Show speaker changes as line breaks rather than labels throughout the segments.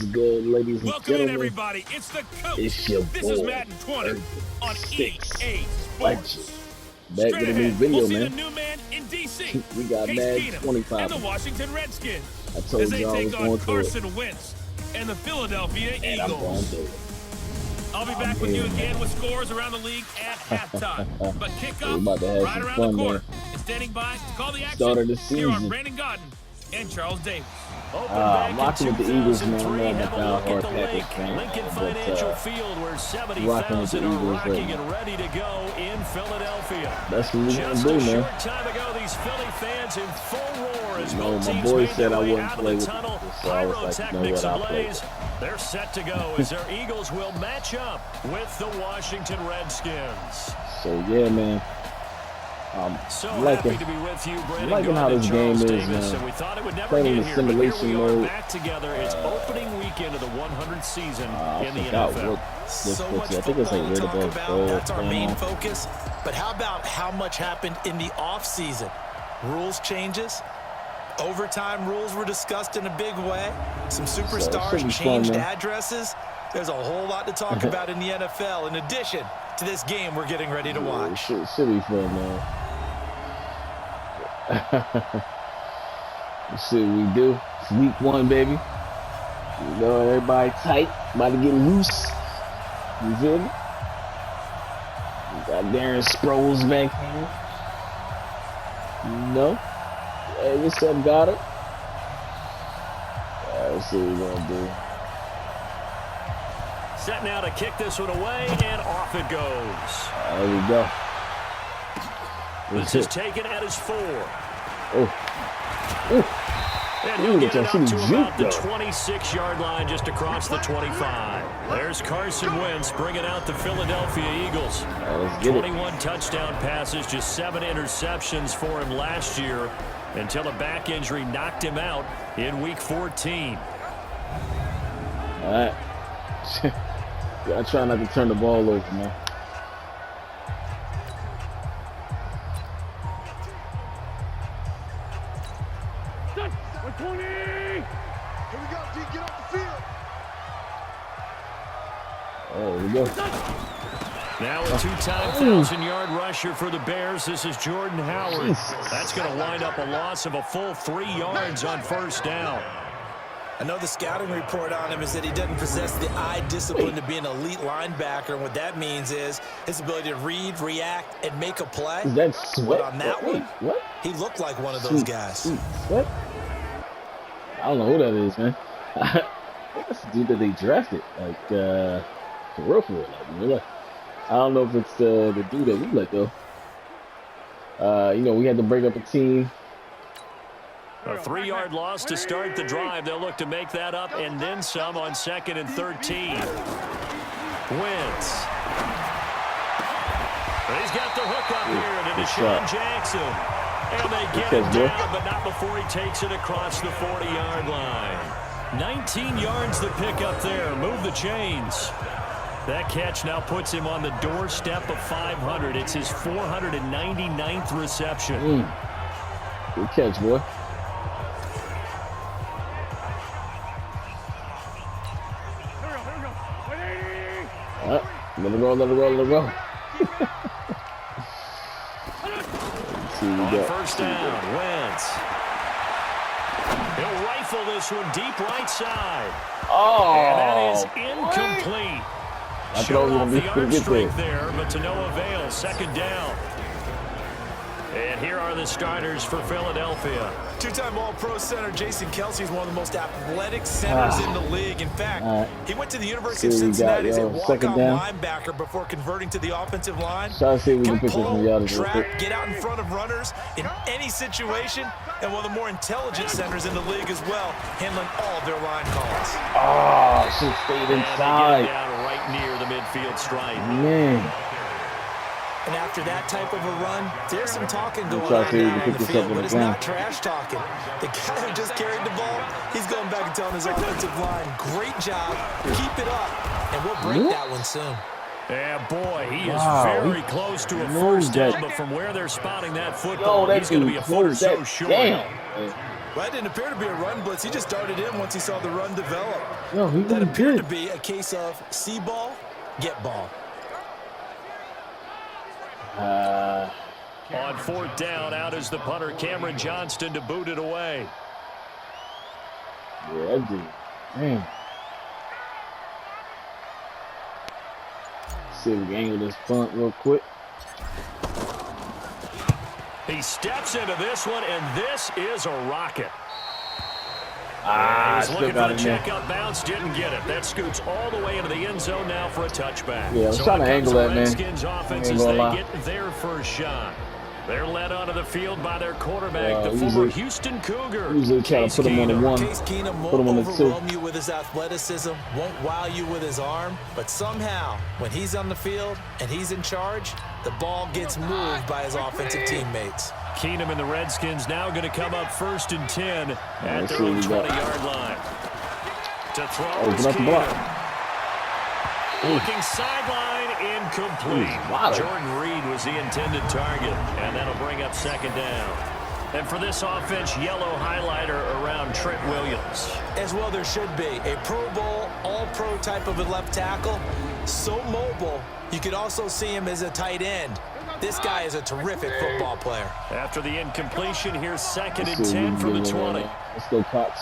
good, ladies and
Welcome in,
gentlemen?
everybody. It's the coach.
It's your
This
boy,
is Madden 20 on EA Sports.
Back with a new video,
we'll see
man.
the new man in DC.
We got
Case
Madden
Keenum
25.
and the Washington Redskins
I told
as they
y'all I was
take
going
on
through it.
Carson Wentz and the Philadelphia
And I'm going
Eagles.
through it.
I'll be back with you again with scores around the league at halftime. But kickoff
about to have
right
some
around
fun,
the corner.
man.
And standing by to call the action
Start of the
here on
season.
Brandon Godden and Charles Davis.
I'm rocking with the Eagles, man. I'm not a die-hard Packers fan.
Lincoln
But
Financial Field, where
rocking with the
70,000 are
Eagles
rocking
right now.
and ready to go in Philadelphia.
That's what we're
Just
going to do,
a
man.
short time ago, these Philly fans in full roar as
You know,
both
my
teams
boy
made
said I
their way
wouldn't
out
play
of
with
the tunnel.
it, so I was like, you know
Pyrotechnics
what, I'll play
ablaze.
with it.
They're set to go as their Eagles will match up with the Washington Redskins.
So, yeah, man.
So
liking,
happy to be with you, Brandon
liking how
Godden
this
and
game
Charles
is,
Davis,
man.
and we thought it would never
Playing in
get
the
here, but here
simulation
we
mode.
are back together. It's opening weekend of the 100th season
I
in the
forgot
NFL.
what this
So
puts
much
you. I think it's like
football to talk
Red
about.
Bull.
That's our main focus. But how about how much happened in the offseason? Rules changes. Overtime rules were discussed in a big way. Some superstars changed addresses. There's a whole lot to talk about in the NFL, in addition to this game we're getting ready to watch.
Should be fun, man. Let's see what we do. It's week 1, baby. You know, everybody tight, about to get loose. You feel me? We got Darren Sproles back here. You know? Hey, what's up, Goddard? Let's see what we're going to do.
Set now to kick this one away, and off it goes.
There we go.
This is taken at his 4.
Oh. Ooh.
And he'll get it up to about the
though.
26-yard line, just across the 25. There's Carson Wentz bringing out the Philadelphia Eagles.
Let's get
21 touchdown passes, just 7 interceptions for him last year until a back injury knocked him out in Week 14.
All right. I try not to turn the ball over, man. There we go.
Now a 2-time 1,000-yard rusher for the Bears. This is Jordan Howard. That's going to wind up a loss of a full 3 yards on first down.
I know the scouting report on him is that he doesn't possess the eye discipline to be an elite linebacker. And what that means is his ability to read, react, and make a play.
Is that Sweat?
But on that one,
what?
he looked like one of those guys.
What? I don't know who that is, man. That's the dude that they drafted. Like, for real. Like, I don't know if it's the dude that we let go. You know, we had to break up a team.
A 3-yard loss to start the drive. They'll look to make that up and then some on 2nd and 13. Wentz. He's got the hook up here to Deshaun Jackson. And they get it down, but not before he takes it across the 40-yard line. 19 yards to pick up there. Move the chains. That catch now puts him on the doorstep of 500. It's his 499th reception.
Good catch, boy. Let it roll.
On first down, Wentz. He'll rifle this one deep right side.
Oh,
and that is incomplete. Showed off the arm strength there, but to no avail. 2nd down. And here are the starters for Philadelphia.
2-time All-Pro center Jason Kelsey is one of the most athletic centers in the league. In fact, he went to the University of Cincinnati as a walk-on linebacker before converting to the offensive line.
Try to see if we can
Can
pick this
pull,
one out.
trap, get out in front of runners in any situation, and one of the more intelligent centers in the league as well, handling all of their line calls.
Oh, she stayed inside.
Down right near the midfield stripe.
Man.
And after that type of a run, there's some talking going on now on the field, but it's not trash talking. The guy who just carried the ball, he's going back and telling his offensive line, great job, keep it up, and we'll break that one soon.
Yeah, boy, he is very close to a first down, but from where they're spotting that football, he's going to be a foot or so short.
Well, that didn't appear to be a run blitz. He just darted in once he saw the run develop.
No, he
that
really
appeared
did.
to be a case of see ball, get ball.
On fourth down, out is the punter, Cameron Johnston, to boot it away.
Yeah, that dude. Man. See if we can angle this punt real quick.
He steps into this one, and this is a rocket.
Ah,
He's looking for the
it.
check-up bounce, didn't get it. That scoots all the way into the end zone now for a touchback.
Yeah, I was trying to angle that, man.
Redskins offense as they get their first shot. They're led onto the field by their quarterback, the former Houston Cougar.
Usually try to put him on the one,
Case Keenum
put him on
won't
the two.
overwhelm you with his athleticism, won't wow you with his arm, but somehow, when he's on the field and he's in charge, the ball gets moved by his offensive teammates.
Keenum and the Redskins now going to come up 1st and 10 at their own 20-yard line. To throw is Keenum. Looking sideline, incomplete. Jordan Reed was the intended target, and that'll bring up 2nd down. And for this offense, yellow highlighter around Trent Williams.
As well there should be. A Pro Bowl, all-pro type of a left tackle. So mobile, you could also see him as a tight end. This guy is a terrific football player.
After the incompletion, here's 2nd and 10 from the 20.
Let's go, Cox.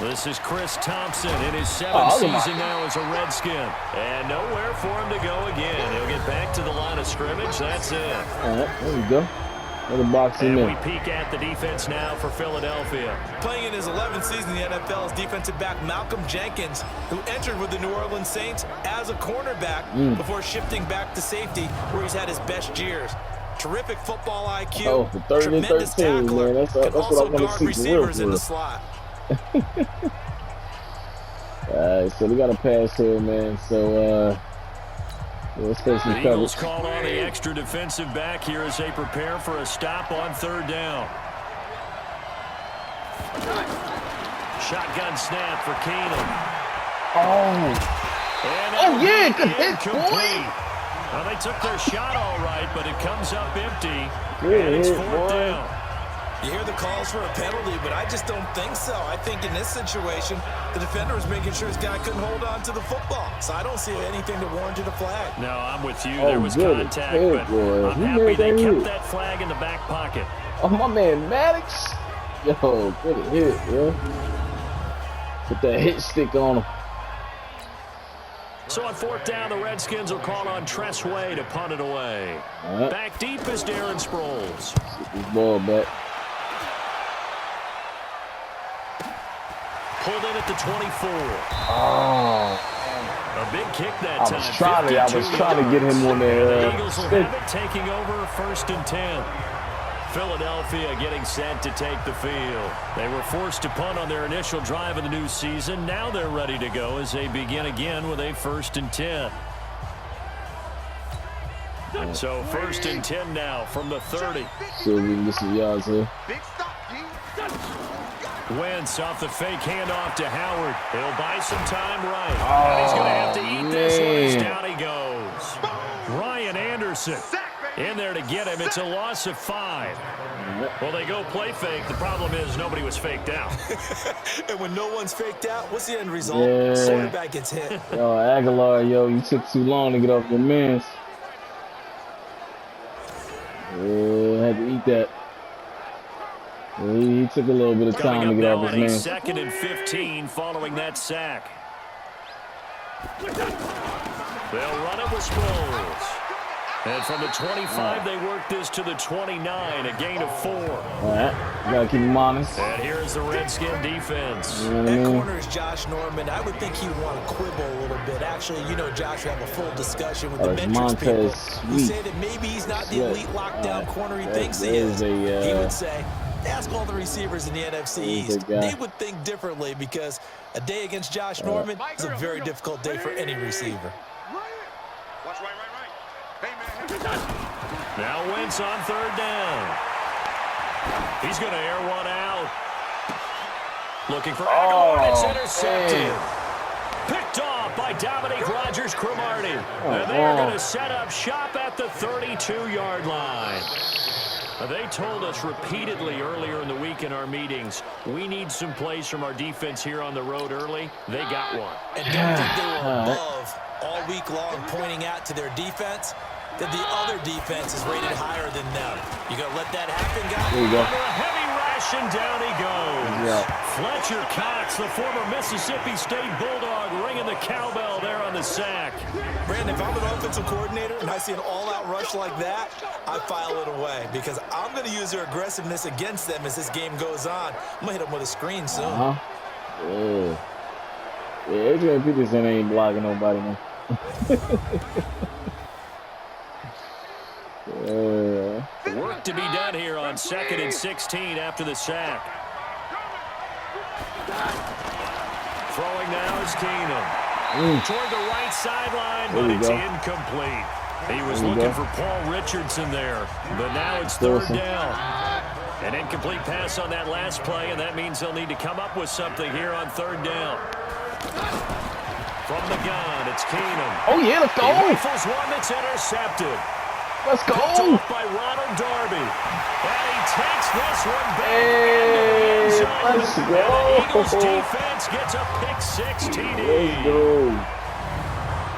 This is Chris Thompson in his 7th season now as a Redskin. And nowhere for him to go again. He'll get back to the line of scrimmage. That's it.
All right, there we go. Another box in there.
And we peek at the defense now for Philadelphia.
Playing in his 11th season in the NFL is defensive back Malcolm Jenkins, who entered with the New Orleans Saints as a cornerback before shifting back to safety, where he's had his best years. Terrific football IQ,
Oh, for 30 and 13, man. That's what I want to see.
Receivers in the slot.
So we got a pass here, man. So let's face some
The Eagles call on the extra defensive back here as they prepare for a stop on 3rd down. Shotgun snap for Keenum.
Oh yeah, good hit, boy.
Well, they took their shot all right, but it comes up empty.
Good
and it's
hit,
4th
boy.
down.
You hear the calls for a penalty, but I just don't think so. I think in this situation, the defender was making sure his guy couldn't hold on to the football. So I don't see anything to warrant you the flag.
No, I'm with you. There was contact, but
boy.
I'm happy they kept that flag in the back pocket.
Oh, my man, Maddox. Yo, good hit, bro. Put that hit stick on him.
So on 4th down, the Redskins will call on Tress Way to punt it away.
Right.
Back deep is Darren Sproles.
Get this ball back.
Pulled in at the 24.
Oh,
A big kick that
I
time.
was trying to get him on there.
The Eagles will have it taking over 1st and 10. Philadelphia getting set to take the field. They were forced to punt on their initial drive of the new season. Now they're ready to go as they begin again with a 1st and 10. So 1st and 10 now from the 30.
See if we can get some yards here.
Wentz off the fake handoff to Howard. He'll buy some time right. And he's going to have to eat this one as down he goes. Ryan Anderson in there to get him. It's a loss of 5. Well, they go play fake. The problem is nobody was faked out.
And when no one's faked out, what's the end result?
Yeah.
Quarterback gets hit.
Yo, Aguilar, yo, you took too long to get off your mans. Yeah, had to eat that. Yeah, he took a little bit of time to get off his mans.
2nd and 15 following that sack. They'll run it with Sproles. And from the 25, they work this to the 29, a gain of 4.
All right, gotta keep him honest.
And here's the Redskin defense.
You know what I
That
mean?
corner is Josh Norman. I would think he'd want to quibble a little bit. Actually, you know, Josh would have a full discussion with the metrics people who say that maybe he's not the elite lockdown corner he thinks he is. He would say, ask all the receivers in the NFC East. They would think differently because a day against Josh Norman is a very difficult day for any receiver.
Watch right.
Now Wentz on 3rd down. He's going to air one out. Looking for Aguilar. It's intercepted. Picked off by Dominique Rodgers-Cromartie. And they're going to set up shop at the 32-yard line. They told us repeatedly earlier in the week in our meetings, we need some plays from our defense here on the road early. They got one.
And don't think they were above all week long pointing out to their defense that the other defense is rated higher than them. You going to let that happen, guys?
There you go.
Under a heavy rush, and down he goes.
Yeah.
Fletcher Cox, the former Mississippi State Bulldog, ringing the cowbell there on the sack.
Brandon, if I'm an offensive coordinator and I see an all-out rush like that, I file it away because I'm going to use their aggressiveness against them as this game goes on. I'm going to hit them with a screen soon.
Yeah, Adrian Peterson ain't blocking nobody, man.
Work to be done here on 2nd and 16 after the sack. Throwing now is Keenum. Toward the right sideline, but it's incomplete. He was looking for Paul Richardson there, but now it's 3rd down. An incomplete pass on that last play, and that means they'll need to come up with something here on 3rd down. From the gun, it's Keenum.
Oh, yeah, let's go.
He rifles one that's intercepted.
Let's go.
Picked off by Ronald Darby. And he takes this one back.
Hey, let's go.
The Eagles defense gets a pick 6 TD.
Let's go.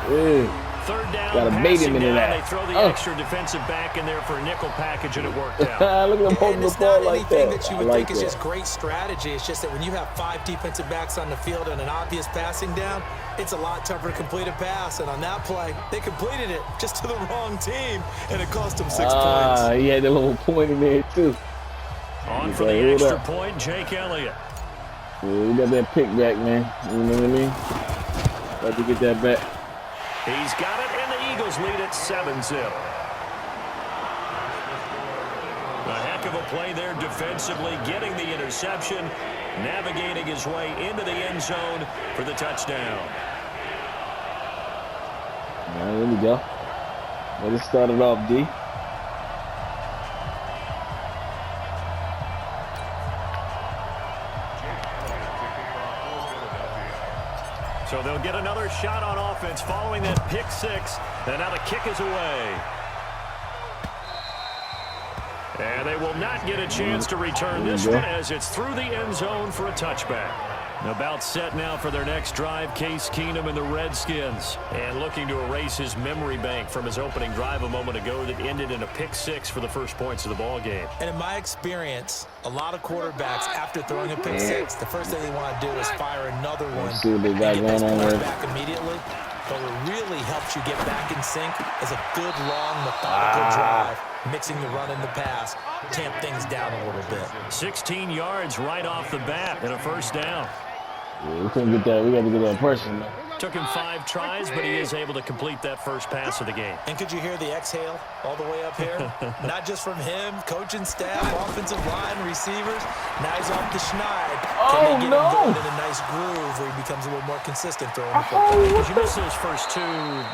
Yeah.
3rd down,
Gotta bait him into that.
They throw the extra defensive back in there for a nickel package, and it worked out.
Look at him holding the ball like that.
It's not anything that you would think is just great strategy. It's just that when you have 5 defensive backs on the field and an obvious passing down, it's a lot tougher to complete a pass. And on that play, they completed it just to the wrong team, and it cost them 6 points.
He had a little point in there, too.
On for the extra point, Jake Elliott.
Yeah, we got that pick back, man. You know what I mean? Got to get that back.
He's got it, and the Eagles lead at 7-0. A heck of a play there defensively, getting the interception, navigating his way into the end zone for the touchdown.
There we go. Let us start it off, D.
So they'll get another shot on offense following that pick 6. And now the kick is away. And they will not get a chance to return this one as it's through the end zone for a touchback. About set now for their next drive, Case Keenum and the Redskins. And looking to erase his memory bank from his opening drive a moment ago that ended in a pick 6 for the first points of the ball game.
And in my experience, a lot of quarterbacks, after throwing a pick 6, the first thing they want to do is fire another one
See what they
and
got
get
going
this
on
point
there.
back immediately. But what really helps you get back in sync is a good, long, methodical drive, mixing the run and the pass, tamp things down a little bit.
16 yards right off the bat and a first down.
Yeah, we couldn't get that. We got to get that person, man.
Took him 5 tries, but he is able to complete that first pass of the game.
And could you hear the exhale all the way up here? Not just from him, coaching staff, offensive line, receivers. Now he's off the schneid. Can they get him going in a nice groove where he becomes a little more consistent throwing the football?
You miss those first 2,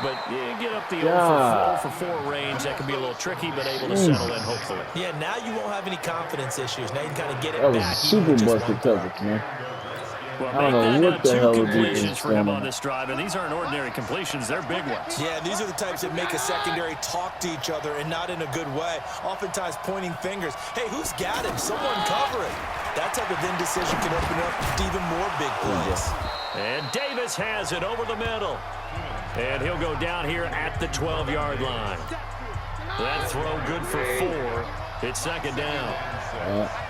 but you get up the 0 for 4 range. That can be a little tricky, but able to settle in, hopefully.
Yeah, now you won't have any confidence issues. Now you can kind of get it
That was
back.
super busted coverage, man.
Well,
I don't know what the
2
hell
completions for him
going
on this drive, and these aren't ordinary completions. They're big ones.
Yeah, these are the types that make a secondary talk to each other and not in a good way. Oftentimes pointing fingers. Hey, who's got him? Someone cover it. That type of indecision can open up to even more big plays.
And Davis has it over the middle. And he'll go down here at the 12-yard line. That throw good for 4. It's 2nd down.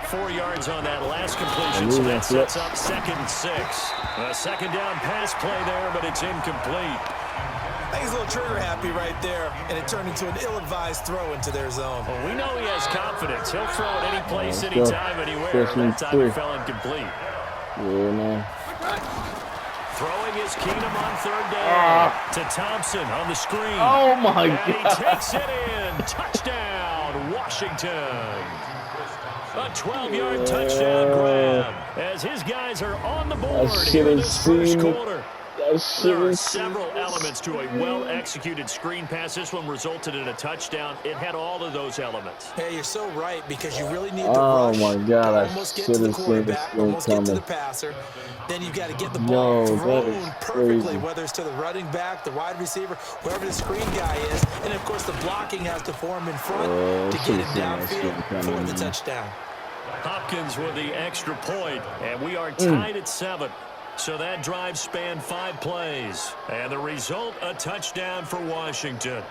4 yards on that last completion, so that sets up 2nd and 6. A 2nd down pass play there, but it's incomplete.
I think he's a little trigger happy right there, and it turned into an ill-advised throw into their zone.
Well, we know he has confidence. He'll throw it any place, anytime, anywhere. That time it fell incomplete.
Yeah, man.
Throwing is Keenum on 3rd down to Thompson on the screen.
Oh, my
and
God.
he takes it in. Touchdown, Washington. A 12-yard touchdown grab as his guys are on the board here in this first quarter. There are several elements to a well-executed screen pass. This one resulted in a touchdown. It had all of those elements.
Hey, you're so right, because you really need to rush.
My God, I
almost get to the quarterback, almost get to the passer. Then you've got to get the ball thrown perfectly, whether it's to the running back, the wide receiver, whoever the screen guy is. And, of course, the blocking has to form in front to get it downfield for the touchdown.
Hopkins with the extra point, and we are tied at 7. So that drive spanned 5 plays. And the result, a touchdown for Washington.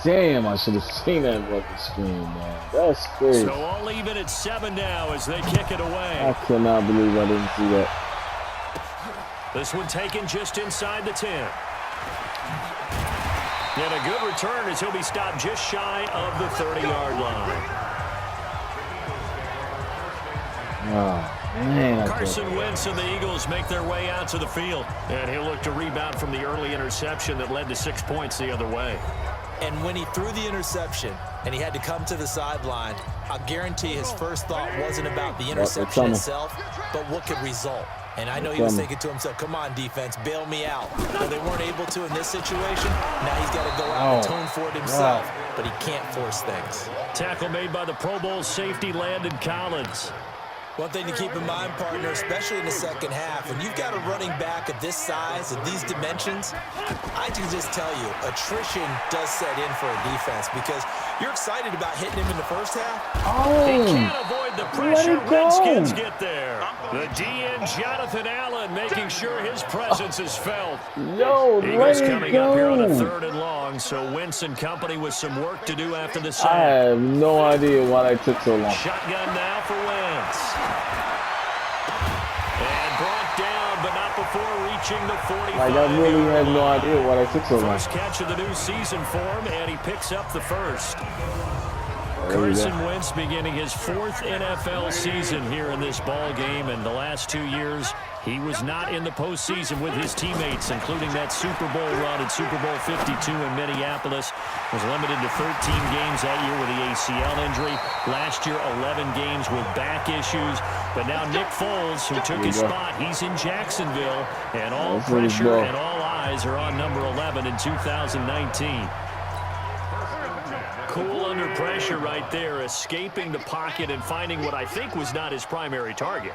Damn, I should have seen that fucking screen, man. That's crazy.
So all even at 7 now as they kick it away.
I cannot believe I didn't see that.
This one taken just inside the 10. And a good return as he'll be stopped just shy of the 30-yard line.
Oh, man.
Carson Wentz and the Eagles make their way out to the field. And he'll look to rebound from the early interception that led to 6 points the other way.
And when he threw the interception and he had to come to the sideline, I guarantee his first thought wasn't about the interception itself, but what could result. And I know he was thinking to himself, come on, defense, bail me out. Well, they weren't able to in this situation. Now he's got to go out and atone for it himself, but he can't force things.
Tackle made by the Pro Bowl safety Landon Collins.
One thing to keep in mind, partner, especially in the second half, when you've got a running back of this size, of these dimensions, I can just tell you, attrition does set in for a defense because you're excited about hitting him in the first half.
He can't avoid the pressure. Redskins get there. The DN, Jonathan Allen, making sure his presence is felt. Eagles coming up here on a 3rd and long, so Wentz and company with some work to do after the sack.
I have no idea why they took so long.
Shotgun now for Wentz. And brought down, but not before reaching the 45.
I really have no idea why they took so long.
First catch of the new season for him, and he picks up the first. Carson Wentz beginning his 4th NFL season here in this ball game, and the last 2 years he was not in the postseason with his teammates, including that Super Bowl run at Super Bowl 52 in Minneapolis. Was limited to 13 games that year with the ACL injury. Last year, 11 games with back issues. But now Nick Foles, who took his spot, he's in Jacksonville, and all pressure and all eyes are on number 11 in 2019. Cool under pressure right there, escaping the pocket and finding what I think was not his primary target.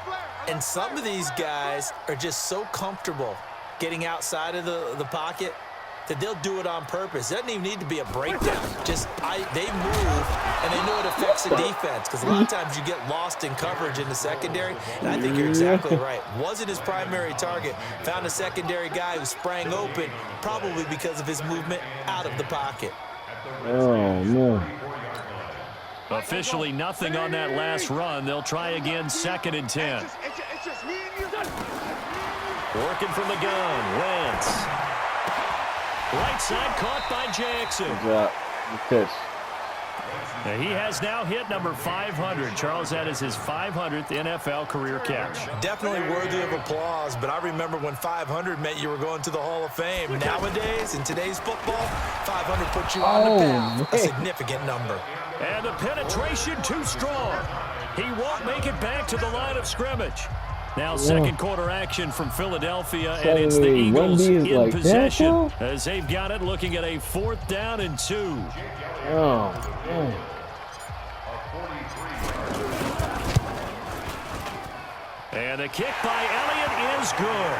And some of these guys are just so comfortable getting outside of the pocket that they'll do it on purpose. It doesn't even need to be a breakdown. Just they move, and they know it affects the defense because a lot of times you get lost in coverage in the secondary, and I think you're exactly right. Wasn't his primary target. Found a secondary guy who sprang open, probably because of his movement out of the pocket.
Oh, no.
Officially nothing on that last run. They'll try again, 2nd and 10. Working from the gun, Wentz. Right side caught by Jackson.
Good catch.
He has now hit number 500. Charles, that is his 500th NFL career catch.
Definitely worthy of applause, but I remember when 500 meant you were going to the Hall of Fame. Nowadays, in today's football, 500 puts you on the path, a significant number.
And the penetration too strong. He won't make it back to the line of scrimmage. Now second quarter action from Philadelphia, and it's the Eagles in possession as they've got it, looking at a 4th down and 2. And the kick by Elliott is good.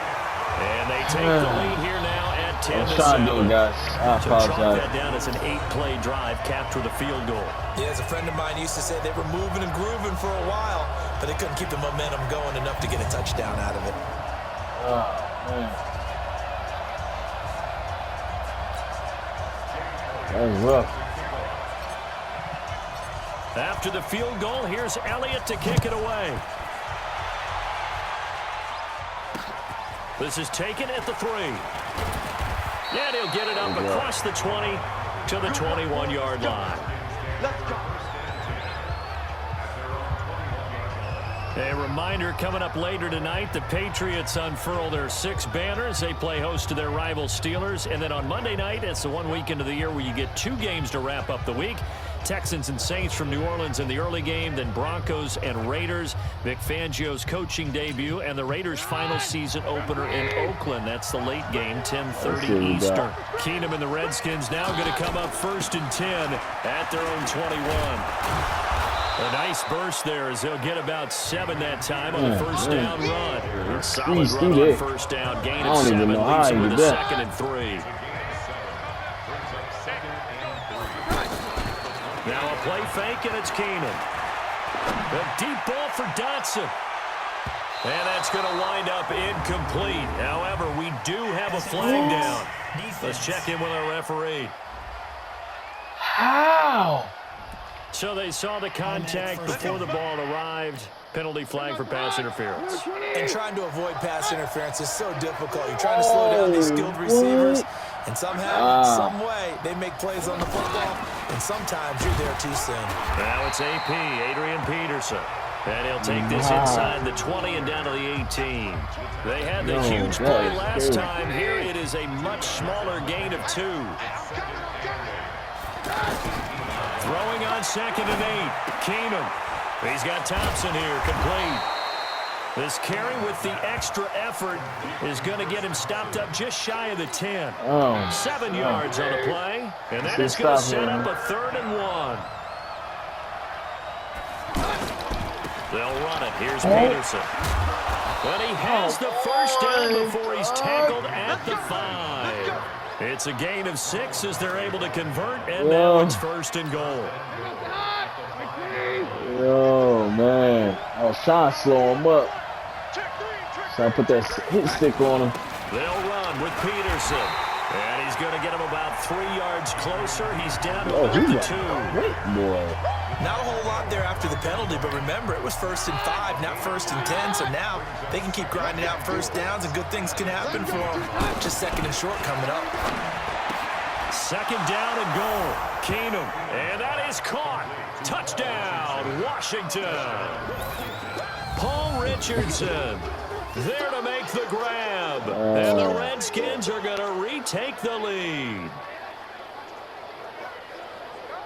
And they take the lead here now at 10-7.
Guys. I
so chalk that down as an 8-play drive, capture the field goal.
Yeah, as a friend of mine used to say, they were moving and grooving for a while, but they couldn't keep the momentum going enough to get a touchdown out of it.
Oh, man. That was rough.
After the field goal, here's Elliott to kick it away. This is taken at the 3. And he'll get it up across the 20 to the 21-yard line. A reminder, coming up later tonight, the Patriots unfurl their 6 banners. They play host to their rival Steelers. And then on Monday night, it's the one weekend of the year where you get 2 games to wrap up the week. Texans and Saints from New Orleans in the early game, then Broncos and Raiders. Vic Fangio's coaching debut, and the Raiders' final season opener in Oakland. That's the late game, 10:30 Eastern. Keenum and the Redskins now going to come up 1st and 10 at their own 21. A nice burst there as they'll get about 7 that time on the first down run. A solid run on first down. Gain of 7 leaves them with a 2nd and 3. Now a play fake, and it's Keenum. A deep ball for Dotson. And that's going to wind up incomplete. However, we do have a flag down. Let's check in with our referee.
How?
So they saw the contact before the ball arrived. Penalty flag for pass interference.
And trying to avoid pass interference is so difficult. You're trying to slow down these skilled receivers, and somehow, some way, they make plays on the football, and sometimes you're there too soon.
Now it's AP, Adrian Peterson. And he'll take this inside the 20 and down to the 18. They had the huge play last time. Here it is a much smaller gain of 2. Throwing on 2nd and 8. Keenum. He's got Thompson here, complete. This carry with the extra effort is going to get him stopped up just shy of the 10. 7 yards on the play, and that is going to set up a 3rd and 1. They'll run it. Here's Peterson. But he has the first down before he's tackled at the 5. It's a gain of 6 as they're able to convert, and now it's 1st and goal.
Oh, man. I was trying to slow him up. Trying to put that hit stick on him.
They'll run with Peterson. And he's going to get him about 3 yards closer. He's down to the 2.
Great boy.
Not a whole lot there after the penalty, but remember, it was 1st and 5, not 1st and 10, so now they can keep grinding out first downs, and good things can happen for them. Just 2nd and short coming up.
2nd down and goal. Keenum, and that is caught. Touchdown, Washington. Paul Richardson there to make the grab. And the Redskins are going to retake the lead.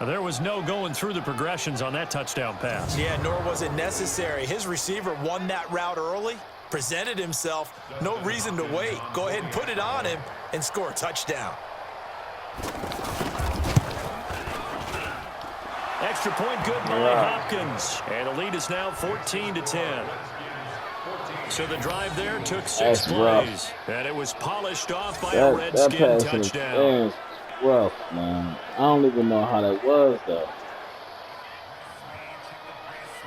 There was no going through the progressions on that touchdown pass.
Yeah, nor was it necessary. His receiver won that route early, presented himself. No reason to wait. Go ahead and put it on him and score a touchdown.
Extra point good by Hopkins. And the lead is now 14-10. So the drive there took 6 plays. And it was polished off by a Redskin touchdown.
Rough, man. I don't even know how that was, though.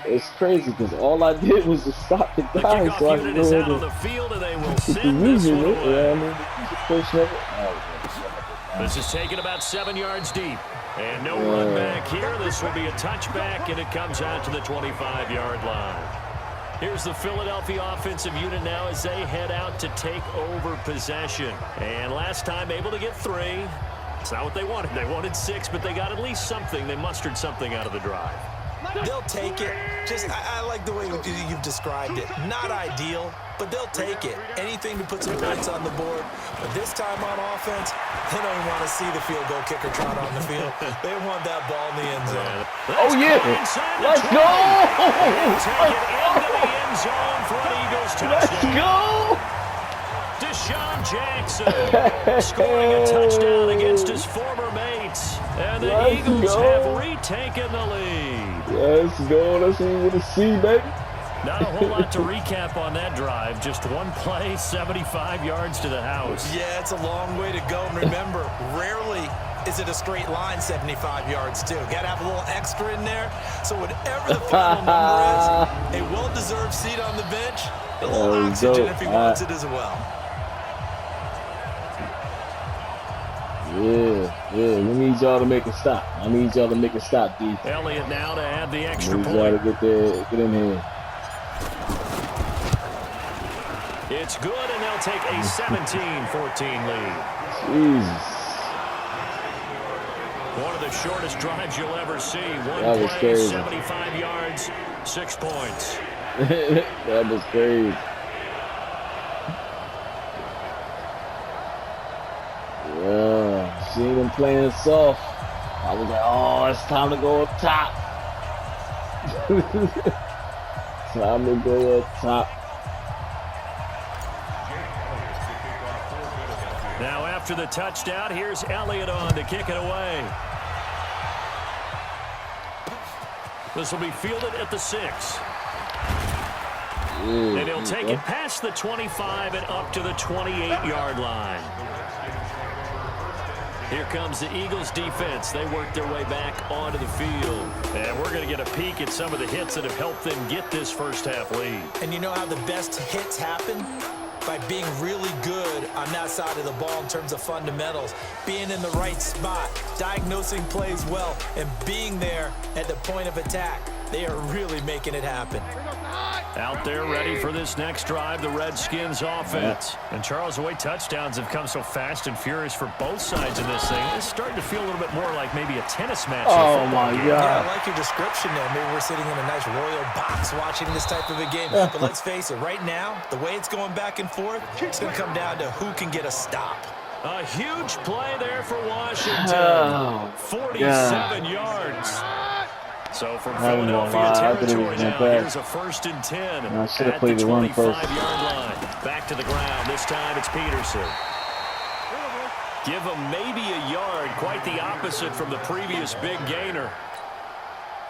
It's crazy because all I did was just stop the guy so I could go
out on the field, and they will send this one away. This is taken about 7 yards deep. And no run back here. This will be a touchback, and it comes out to the 25-yard line. Here's the Philadelphia offensive unit now as they head out to take over possession. And last time able to get 3. It's not what they wanted. They wanted 6, but they got at least something. They mustered something out of the drive.
They'll take it. I like the way you've described it. Not ideal, but they'll take it. Anything to put some points on the board. But this time on offense, they don't even want to see the field goal kicker trot on the field. They want that ball in the end zone.
Oh, yeah. Let's go.
Take it into the end zone for an Eagles touchdown.
Let's go.
Deshaun Jackson scoring a touchdown against his former mates. And the Eagles have retaken the lead.
Let's go. That's what we want to see, baby.
Not a whole lot to recap on that drive. Just one play, 75 yards to the house.
Yeah, it's a long way to go. And remember, rarely is it a straight line 75 yards, too. Got to have a little extra in there. So whatever the final number is, a well-deserved seat on the bench, a little oxygen if he wants it as well.
Yeah, we need y'all to make a stop. I need y'all to make a stop, D.
Elliott now to add the extra point.
Y'all to get in here.
It's good, and they'll take a 17-14 lead.
Jesus.
One of the shortest drives you'll ever see. One play, 75 yards, 6 points.
That was crazy. Yeah, see them playing soft. I was like, oh, it's time to go up top. Time to go up top.
Now after the touchdown, here's Elliott on to kick it away. This will be fielded at the 6. And he'll take it past the 25 and up to the 28-yard line. Here comes the Eagles defense. They work their way back onto the field. And we're going to get a peek at some of the hits that have helped them get this first half lead.
And you know how the best hits happen? By being really good on that side of the ball in terms of fundamentals, being in the right spot, diagnosing plays well, and being there at the point of attack. They are really making it happen.
Out there ready for this next drive, the Redskins offense. And Charles, the way touchdowns have come so fast and furious for both sides of this thing, it's starting to feel a little bit more like maybe a tennis match.
Oh, my God.
Yeah, I like your description there. Maybe we're sitting in a nice royal box watching this type of a game. But let's face it, right now, the way it's going back and forth, it's going to come down to who can get a stop.
A huge play there for Washington. 47 yards. So from Philadelphia territory now, here's a 1st and 10 at the 25-yard line. Back to the ground. This time it's Peterson. Give him maybe a yard. Quite the opposite from the previous big gainer.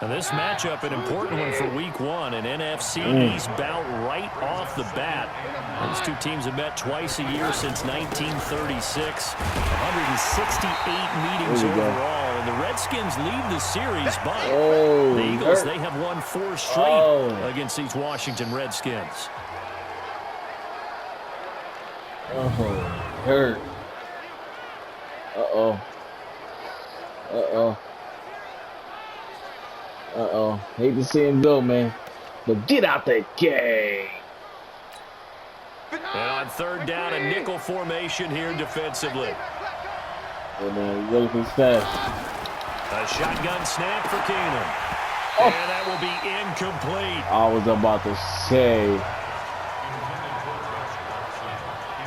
And this matchup, an important one for Week 1, an NFC East bout right off the bat. These two teams have met twice a year since 1936. 168 meetings overall. And the Redskins lead the series, but the Eagles, they have won 4 straight against these Washington Redskins.
Hurt. Hate to see him go, man. But get out that game.
And on 3rd down, a nickel formation here defensively.
Hey, man, you ready for this pass?
A shotgun snap for Keenum. And that will be incomplete.
I was about to say.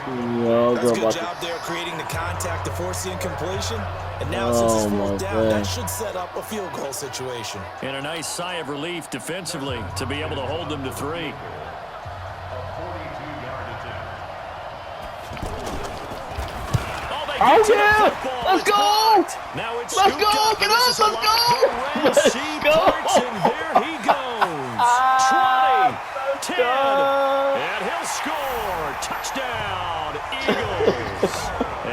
That's a good job there creating the contact to force the incompletion. And now since it's 4th down, that should set up a field goal situation.
And a nice sigh of relief defensively to be able to hold them to 3.
Oh, yeah! Let's go!
Now it's
let's go! Get up! Let's go!
And there he goes. 20, 10, and he'll score. Touchdown, Eagles.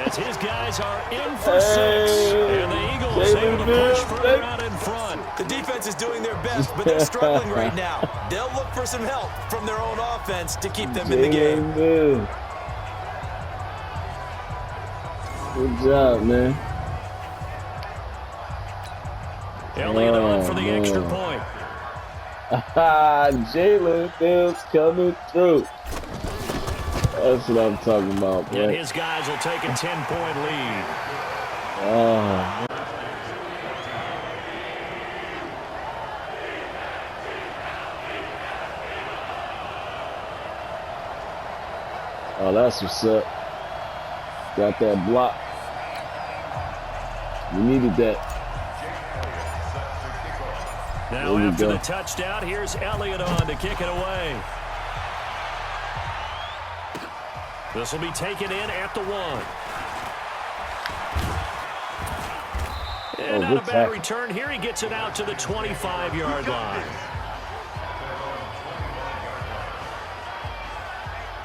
As his guys are in for 6, and the Eagles able to push further out in front.
The defense is doing their best, but they're struggling right now. They'll look for some help from their own offense to keep them in the game.
Good job, man.
Elliott on for the extra point.
Jalen Fields coming through. That's what I'm talking about, bro.
And his guys will take a 10-point lead.
Oh, that's what's up. Got that block. We needed that.
Now after the touchdown, here's Elliott on to kick it away. This will be taken in at the 1. And not a bad return here. He gets it out to the 25-yard line.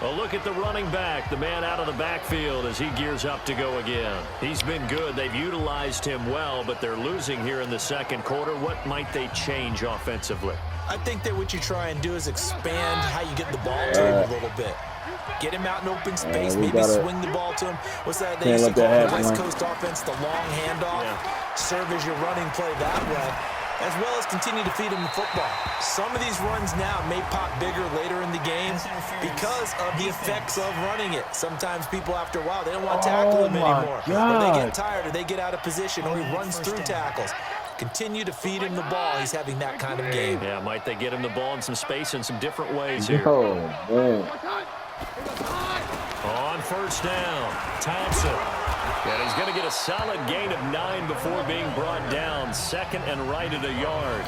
A look at the running back, the man out of the backfield as he gears up to go again. He's been good. They've utilized him well, but they're losing here in the 2nd quarter. What might they change offensively?
I think that what you try and do is expand how you get the ball to him a little bit. Get him out in open space, maybe swing the ball to him. What's that? They used to call the West Coast offense the long handoff. Serve as your running play that way, as well as continue to feed him the football. Some of these runs now may pop bigger later in the game because of the effects of running it. Sometimes people, after a while, they don't want to tackle him anymore. Or they get tired, or they get out of position, or he runs through tackles. Continue to feed him the ball. He's having that kind of game.
Yeah, might they get him the ball in some space in some different ways here.
Oh, man.
On first down, Thompson. And he's going to get a solid gain of 9 before being brought down. Second and right at a yard.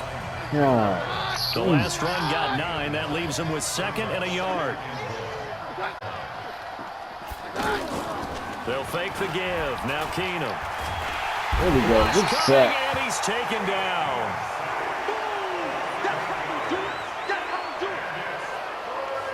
The last run got 9. That leaves him with second and a yard. They'll fake the give. Now Keenum.
There we go. Good set.
And he's taken down.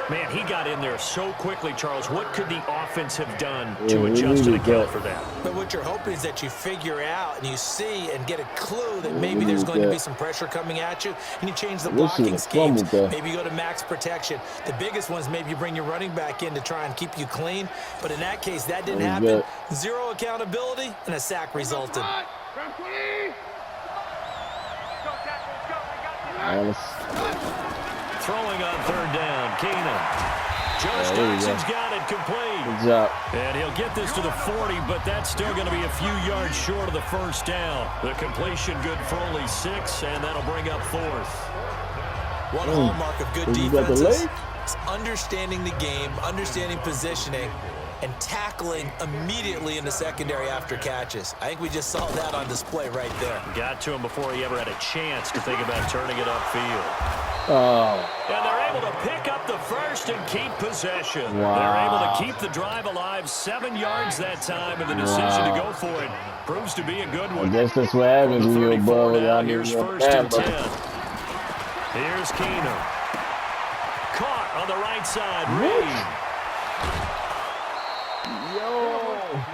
Man, he got in there so quickly, Charles. What could the offense have done to adjust and account for that?
But what you're hoping is that you figure out and you see and get a clue that maybe there's going to be some pressure coming at you, and you change the blocking schemes. Maybe you go to max protection. The biggest ones, maybe you bring your running back in to try and keep you clean. But in that case, that didn't happen. Zero accountability, and a sack resulted.
Throwing on third down, Keenum. Josh Johnson's got it complete.
Good job.
And he'll get this to the 40, but that's still going to be a few yards short of the first down. The completion good for only 6, and that'll bring up 4th.
One hallmark of good defenses is understanding the game, understanding positioning, and tackling immediately in the secondary after catches. I think we just saw that on display right there.
Got to him before he ever had a chance to think about turning it upfield.
Oh.
And they're able to pick up the first and keep possession.
Wow.
They're able to keep the drive alive, 7 yards that time, and the decision to go for it proves to be a good one.
I guess that's what happens when you're above without
Here's first and 10. Here's Keenum. Caught on the right side. Reed.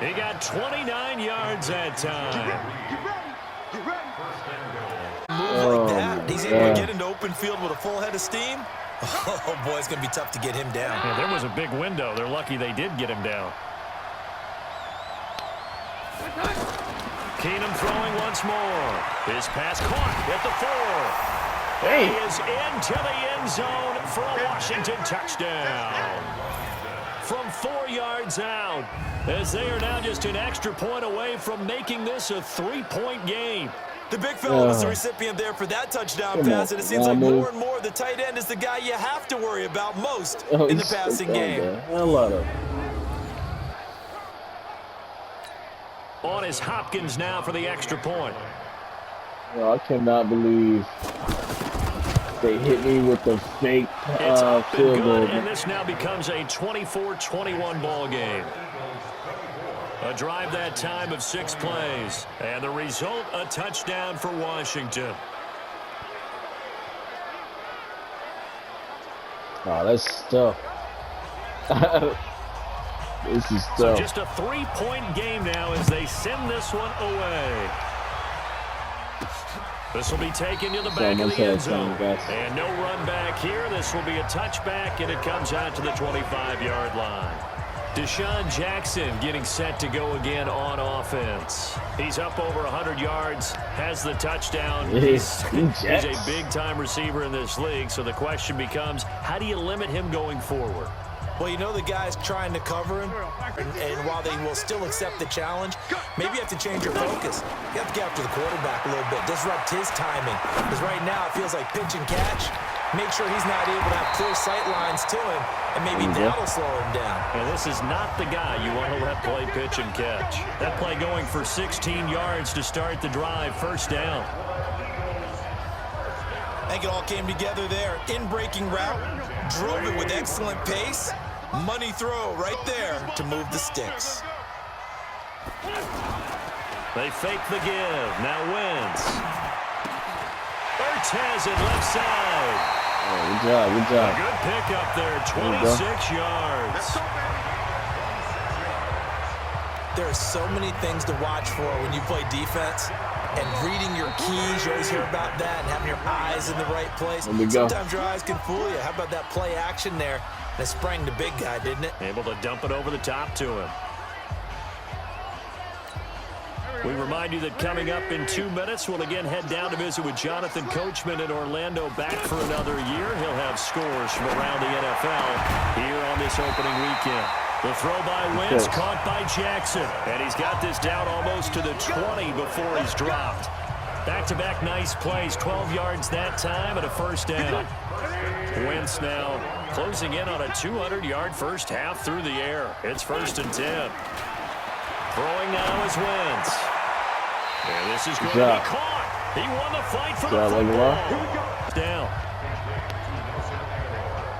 He got 29 yards that time.
Like that, he's able to get into open field with a full head of steam. Oh, boy, it's going to be tough to get him down.
Yeah, there was a big window. They're lucky they did get him down. Keenum throwing once more. His pass caught at the 4. He is into the end zone for a Washington touchdown. From 4 yards out, as they are now just an extra point away from making this a 3-point game.
The big fella was the recipient there for that touchdown pass, and it seems like more and more the tight end is the guy you have to worry about most in the passing game.
On is Hopkins now for the extra point.
Oh, I cannot believe they hit me with the fake field goal.
And this now becomes a 24-21 ball game. A drive that time of 6 plays. And the result, a touchdown for Washington.
Oh, that's tough. This is tough.
So just a 3-point game now as they send this one away. This will be taken to the back of the end zone. And no run back here. This will be a touchback, and it comes out to the 25-yard line. Deshaun Jackson getting set to go again on offense. He's up over 100 yards, has the touchdown. He's a big-time receiver in this league, so the question becomes, how do you limit him going forward?
Well, you know the guy's trying to cover him, and while they will still accept the challenge, maybe you have to change your focus. You have to get after the quarterback a little bit, disrupt his timing. Because right now it feels like pitch and catch. Make sure he's not able to have clear sight lines to him, and maybe that'll slow him down.
And this is not the guy you want to let play pitch and catch. That play going for 16 yards to start the drive, first down.
I think it all came together there. In-breaking route, drove it with excellent pace. Money throw right there to move the sticks.
They fake the give. Now Wentz. Ertz has it left side.
Oh, good job, good job.
A good pickup there, 26 yards.
There are so many things to watch for when you play defense. And reading your keys, you always hear about that, and having your eyes in the right place. Sometimes your eyes can fool you. How about that play action there? And it sprang the big guy, didn't it?
Able to dump it over the top to him. We remind you that coming up in 2 minutes, we'll again head down to visit with Jonathan Coachman in Orlando, back for another year. He'll have scores from around the NFL here on this opening weekend. The throw by Wentz, caught by Jackson. And he's got this down almost to the 20 before he's dropped. Back-to-back nice plays, 12 yards that time and a first down. Wentz now closing in on a 200-yard first half through the air. It's 1st and 10. Throwing now is Wentz. And this is going to be caught. He won the fight for the football. Down.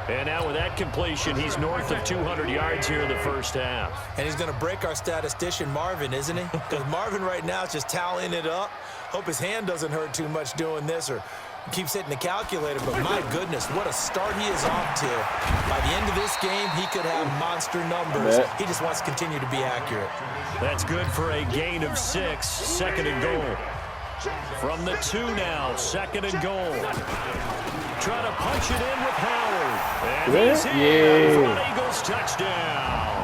And now with that completion, he's north of 200 yards here in the first half.
And he's going to break our statistician Marvin, isn't he? Because Marvin right now is just tallying it up. Hope his hand doesn't hurt too much doing this or keeps hitting the calculator. But my goodness, what a start he is off to. By the end of this game, he could have monster numbers. He just wants to continue to be accurate.
That's good for a gain of 6. 2nd and goal. From the 2 now, 2nd and goal. Trying to punch it in with Howard. And he's here for an Eagles touchdown.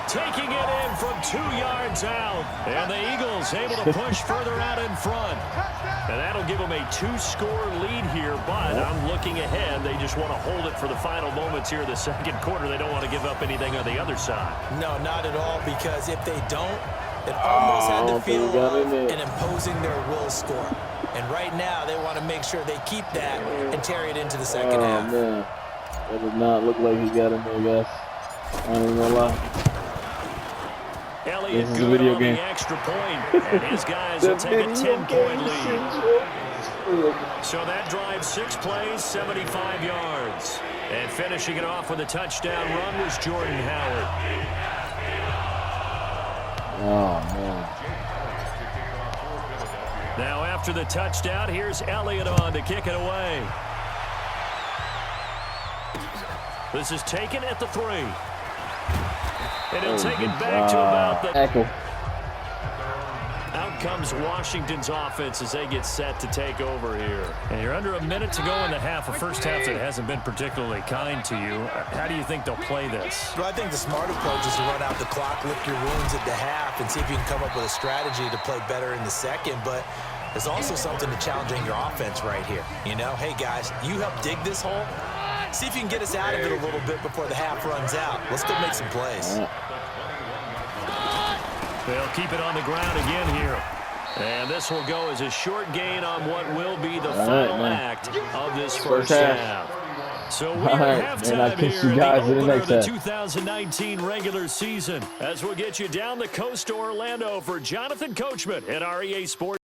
Taking it in from 2 yards out. And the Eagles able to push further out in front. And that'll give them a 2-score lead here. But I'm looking ahead. They just want to hold it for the final moments here in the 2nd quarter. They don't want to give up anything on the other side.
No, not at all. Because if they don't, it almost had the feel of an imposing their will score. And right now, they want to make sure they keep that and carry it into the 2nd half.
Man. That did not look like he got in there, guys. I ain't gonna lie.
Elliott good on the extra point, and his guys will take a 10-point lead. So that drive, 6 plays, 75 yards. And finishing it off with a touchdown run was Jordan Howard.
Oh, man.
Now after the touchdown, here's Elliott on to kick it away. This is taken at the 3. And he'll take it back to about the...
Echo.
Out comes Washington's offense as they get set to take over here. And you're under a minute to go in the half. A first half that hasn't been particularly kind to you. How do you think they'll play this?
Well, I think the smart approach is to run out the clock, lick your wounds at the half, and see if you can come up with a strategy to play better in the 2nd. But there's also something to challenging your offense right here. You know, hey, guys, you help dig this hole. See if you can get us out of it a little bit before the half runs out. Let's go make some plays.
They'll keep it on the ground again here. And this will go as a short gain on what will be the final act of this first half. So we have halftime here in the opener of the 2019 regular season as we'll get you down the coast to Orlando for Jonathan Coachman at REA Sports.